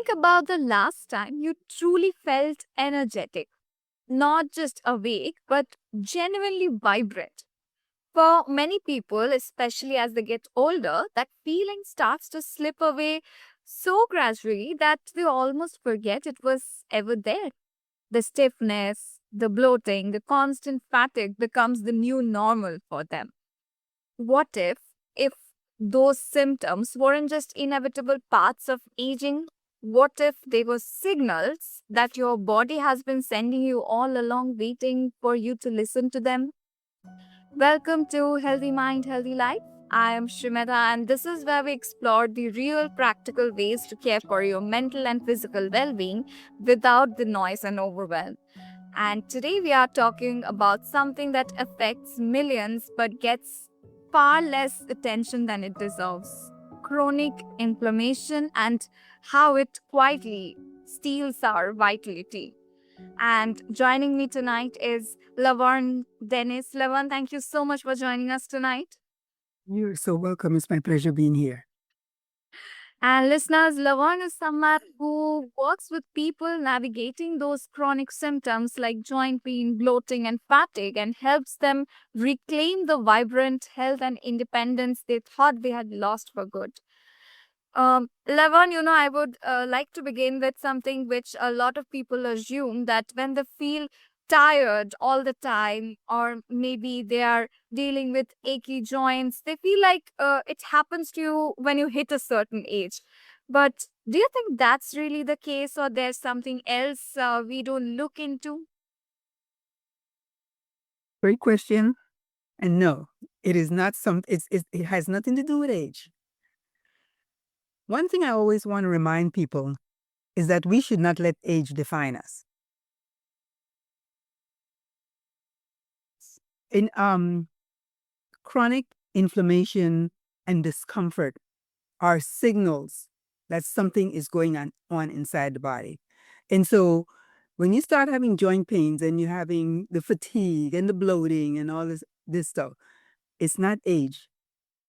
Think about the last time you truly felt energetic, not just awake, but genuinely vibrant. For many people, especially as they get older, that feeling starts to slip away so gradually that they almost forget it was ever there. The stiffness, the bloating, the constant fatigue becomes the new normal for them. What if those symptoms weren't just inevitable parts of aging? What if they were signals that your body has been sending you all along, waiting for you to listen to them? Welcome to Healthy Mind, Healthy Life. I am Shrimeta, and this is where we explore the real practical ways to care for your mental and physical well being without the noise and overwhelm. And today we are talking about something that affects millions but gets far less attention than it deserves: chronic inflammation and how it quietly steals our vitality. And joining me tonight is Lavern Dennis. Lavern, thank you so much for joining us tonight. You're so welcome. It's my pleasure being here. And listeners, Lavern is someone who works with people navigating those chronic symptoms like joint pain, bloating, and fatigue, and helps them reclaim the vibrant health and independence they thought they had lost for good. Lavern, I would like to begin with something which a lot of people assume, that when they feel tired all the time, or maybe they are dealing with achy joints, they feel like it happens to you when you hit a certain age. But do you think that's really the case, or there's something else we don't look into? Great question. And no, it is not some. It has nothing to do with age. One thing I always want to remind people is that we should not let age define us. In chronic inflammation and discomfort are signals that something is going on inside the body. And so when you start having joint pains and you're having the fatigue and the bloating and all this stuff, it's not age.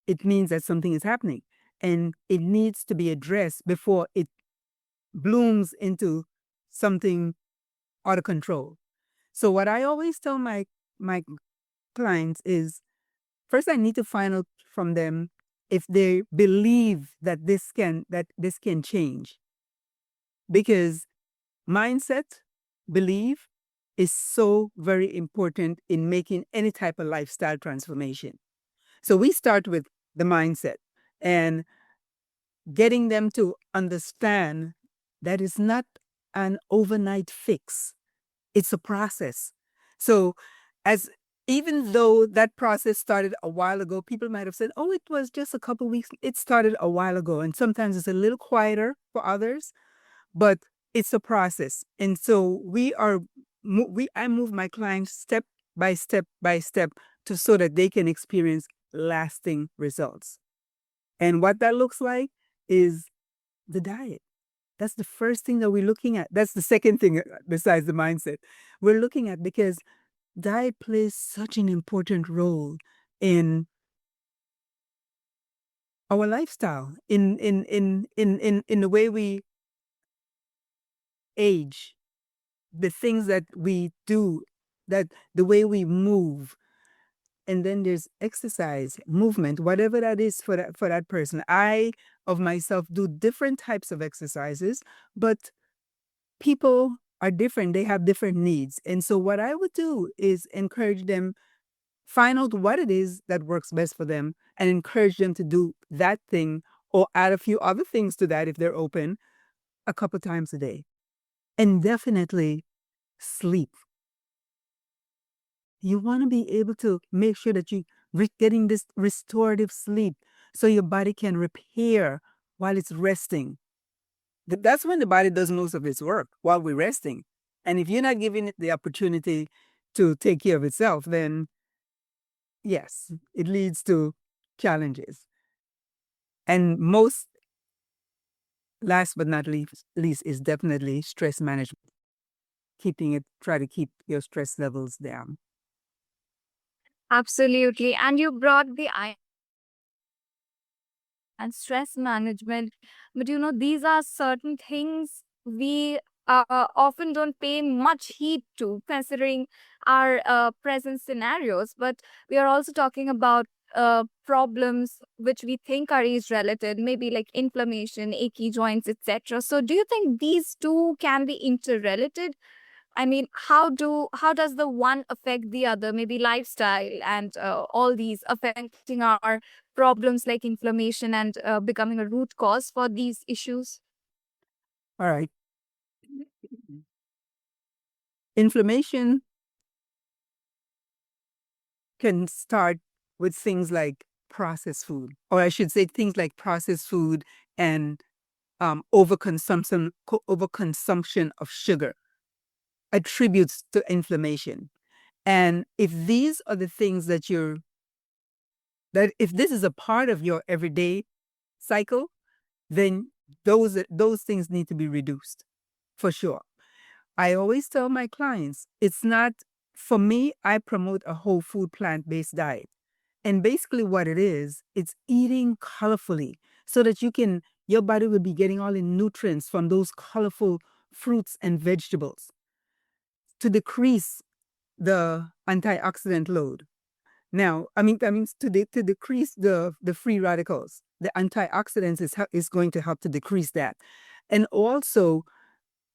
It means that something is happening and it needs to be addressed before it blooms into something out of control. So what I always tell my clients is, first I need to find out from them if they believe that this can change, because mindset, belief is so very important in making any type of lifestyle transformation. So we start with the mindset and getting them to understand that it's not an overnight fix. It's a process. So as even though that process started a while ago, people might have said, oh, it was just a couple weeks. It started a while ago. And sometimes it's a little quieter for others, but it's a process. And so I move my clients step by step by step so that they can experience lasting results. And what that looks like is the diet. That's the first thing that we're looking at. That's the second thing besides the mindset we're looking at, because diet plays such an important role in our lifestyle, in the way we age, the things that we do, that the way we move. And then there's exercise, movement, whatever that is for that person. I of myself do different types of exercises, but people are different. They have different needs. And so what I would do is encourage them, find out what it is that works best for them, and encourage them to do that thing or add a few other things to that if they're open, a couple times a day. And definitely sleep. You want to be able to make sure that you're getting this restorative sleep so your body can repair while it's resting. That's when the body does most of its work, while we're resting. And if you're not giving it the opportunity to take care of itself, then yes, it leads to challenges. And last but not least, is definitely stress management. Try to keep your stress levels down. Absolutely. And you brought the and stress management. But these are certain things we often don't pay much heed to, considering our present scenarios. But we are also talking about problems which we think are age related, maybe like inflammation, achy joints, etc. So, do you think these two can be interrelated? I mean, how does the one affect the other? Maybe lifestyle and all these affecting our problems like inflammation and becoming a root cause for these issues. All right. Inflammation can start with things like processed food, or I should say things like processed food and overconsumption of sugar attributes to inflammation. And if these are the things that if this is a part of your everyday cycle, then those things need to be reduced for sure. I always tell my clients, it's not for me, I promote a whole food plant-based diet. And basically what it is, it's eating colorfully so that your body will be getting all the nutrients from those colorful fruits and vegetables to decrease the antioxidant load. Now, I mean to decrease the free radicals, the antioxidants is going to help to decrease that. And also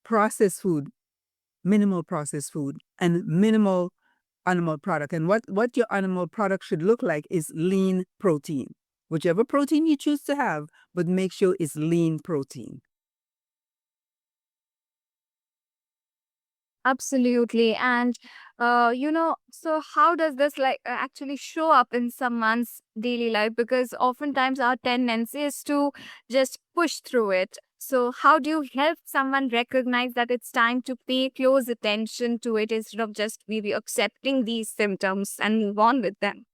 processed food, minimal processed food and minimal animal product. And what your animal product should look like is lean protein. Whichever protein you choose to have, but make sure it's lean protein. Absolutely. And, so how does this like actually show up in someone's daily life? Because oftentimes our tendency is to just push through it. So, how do you help someone recognize that it's time to pay close attention to it instead of just maybe accepting these symptoms and move on with them?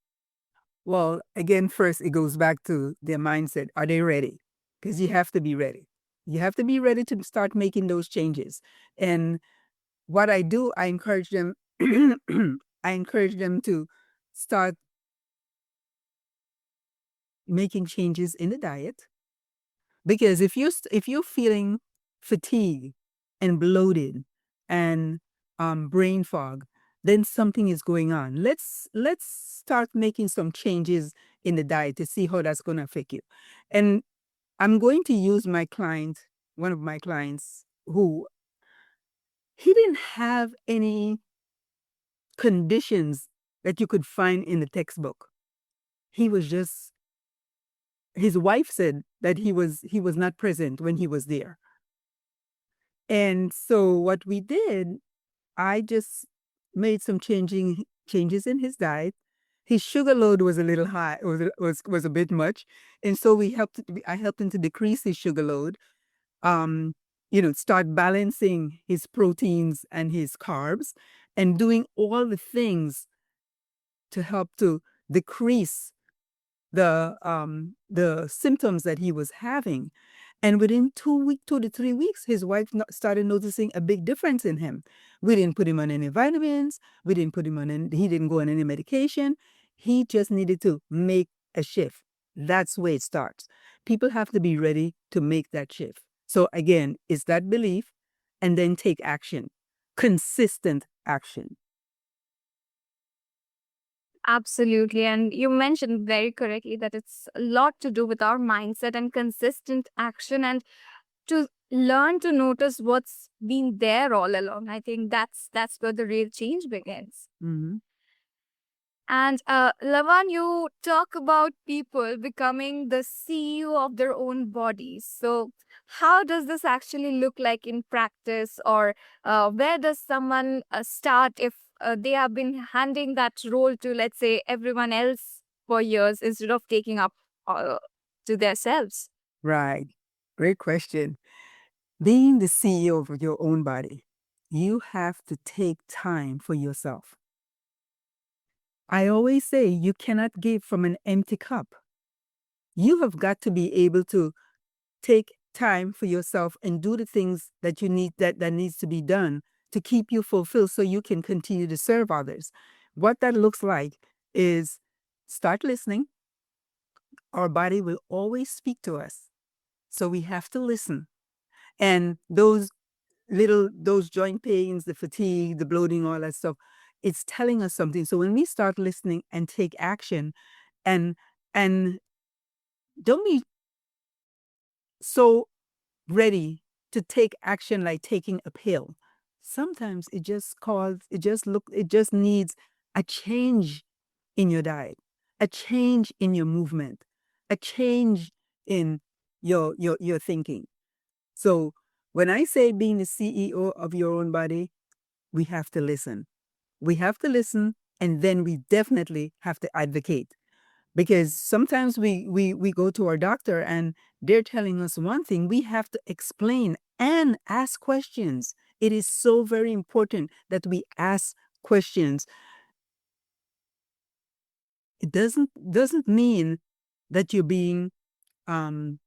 Well, again, first it goes back to their mindset. Are they ready? Because you have to be ready. You have to be ready to start making those changes. And what I do, I encourage them I encourage them to start making changes in the diet. Because if you're feeling fatigue and bloated and brain fog, then something is going on. Let's start making some changes in the diet to see how that's going to affect you. And I'm going to use one of my clients, who he didn't have any conditions that you could find in the textbook. He was just his wife said that he was not present when he was there. And so what we did, I just made some changes in his diet. His sugar load was a little high, was a bit much, and so I helped him to decrease his sugar load. Um, start balancing his proteins and his carbs, and doing all the things to help to decrease the symptoms that he was having. And within 2 to 3 weeks, his wife started noticing a big difference in him. We didn't put him on any vitamins. We didn't put him on any, he didn't go on any medication. He just needed to make a shift. That's where it starts. People have to be ready to make that shift. So again, it's that belief and then take action, consistent action. Absolutely. And you mentioned very correctly that it's a lot to do with our mindset and consistent action and to learn to notice what's been there all along. I think that's where the real change begins. Mhm. And Lavan, you talk about people becoming the CEO of their own bodies. So, how does this actually look like in practice, or where does someone start if they have been handing that role to, let's say, everyone else for years instead of taking up to themselves? Right. Great question. Being the CEO of your own body, you have to take time for yourself. I always say you cannot give from an empty cup. You have got to be able to take time for yourself and do the things that you need that needs to be done to keep you fulfilled so you can continue to serve others. What that looks like is start listening, our body will always speak to us. So we have to listen. And those joint pains, the fatigue, the bloating, all that stuff, it's telling us something. So when we start listening and take action, and and don't be so ready to take action like taking a pill. Sometimes it just needs a change in your diet, a change in your movement, a change in your thinking. So when I say being the CEO of your own body, we have to listen. We have to listen, and then we definitely have to advocate, because sometimes we go to our doctor and they're telling us one thing. We have to explain and ask questions. It is so very important that we ask questions. It doesn't mean that you're being um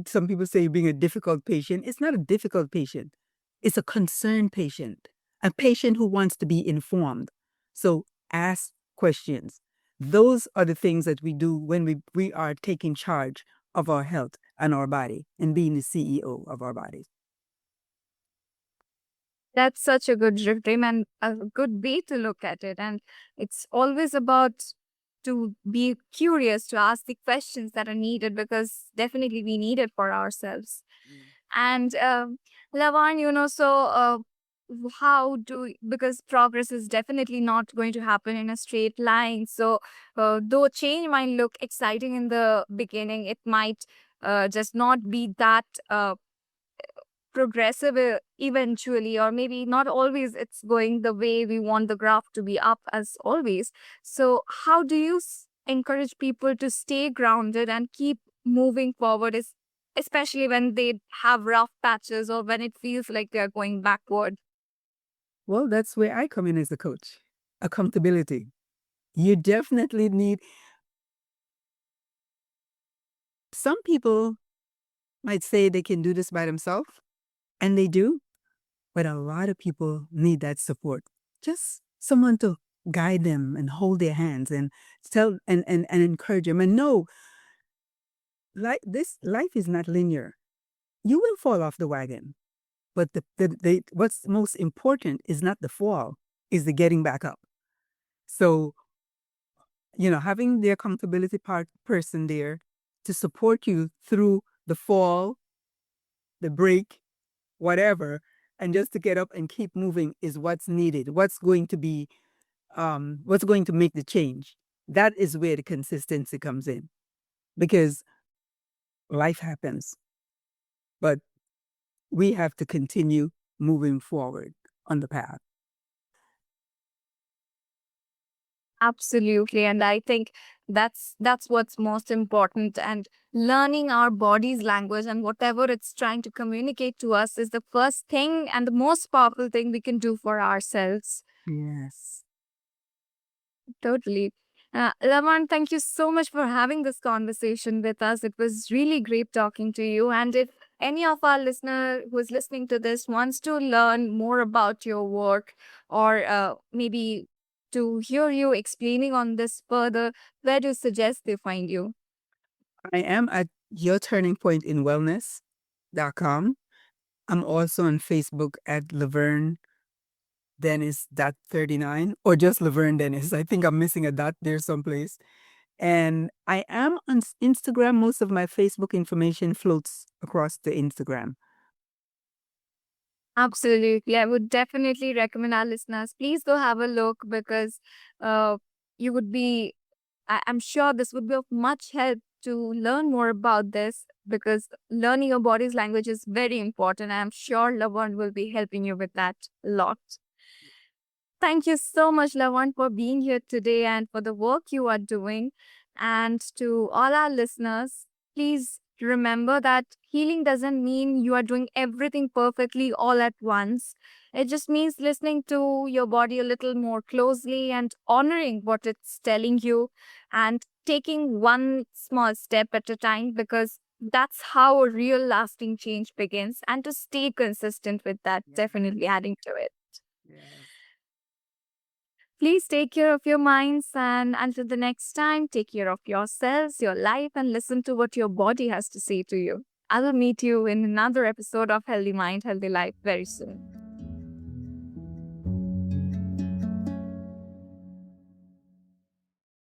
some people say being a difficult patient. It's not a difficult patient. It's a concerned patient, a patient who wants to be informed. So ask questions. Those are the things that we do when we are taking charge of our health and our body and being the CEO of our bodies. That's such a good reframe and a good way to look at it. And it's always about to be curious, to ask the questions that are needed, because definitely we need it for ourselves. And Lavan, how do, because progress is definitely not going to happen in a straight line. So though change might look exciting in the beginning, it might just not be that progressive eventually, or maybe not always it's going the way we want the graph to be up as always. So how do you encourage people to stay grounded and keep moving forward, especially when they have rough patches or when it feels like they're going backward? Well, that's where I come in as a coach. Accountability. You definitely need, some people might say they can do this by themselves, and they do. But a lot of people need that support. Just someone to guide them and hold their hands and tell and encourage them. And know, like this life is not linear. You will fall off the wagon. But what's most important is not the fall, is the getting back up. So, having the accountability person there to support you through the fall, the break, whatever, and just to get up and keep moving is what's needed. What's going to make the change. That is where the consistency comes in, because life happens, but we have to continue moving forward on the path. Absolutely. And I think that's what's most important. And learning our body's language and whatever it's trying to communicate to us is the first thing and the most powerful thing we can do for ourselves. Yes. Totally. Laman, thank you so much for having this conversation with us. It was really great talking to you. And if any of our listener who is listening to this wants to learn more about your work, or maybe to hear you explaining on this further, where do you suggest they find you? I am at Your Turning Point in Wellness.com. I'm also on Facebook at Lavern Dennis .39, or just Lavern Dennis. I think I'm missing a dot there someplace. And I am on Instagram. Most of my Facebook information floats across the Instagram. Absolutely. I would definitely recommend our listeners, please go have a look, because uh, you would be I'm sure this would be of much help to learn more about this, because learning your body's language is very important. I'm sure Lavan will be helping you with that a lot. Thank you so much, Lavan, for being here today and for the work you are doing. And to all our listeners, please remember that healing doesn't mean you are doing everything perfectly all at once. It just means listening to your body a little more closely and honoring what it's telling you, and taking one small step at a time, because that's how a real lasting change begins. And to stay consistent with that, Yes. definitely adding to it. Yes. Please take care of your minds, and until the next time, take care of yourselves, your life, and listen to what your body has to say to you. I will meet you in another episode of Healthy Mind, Healthy Life very soon.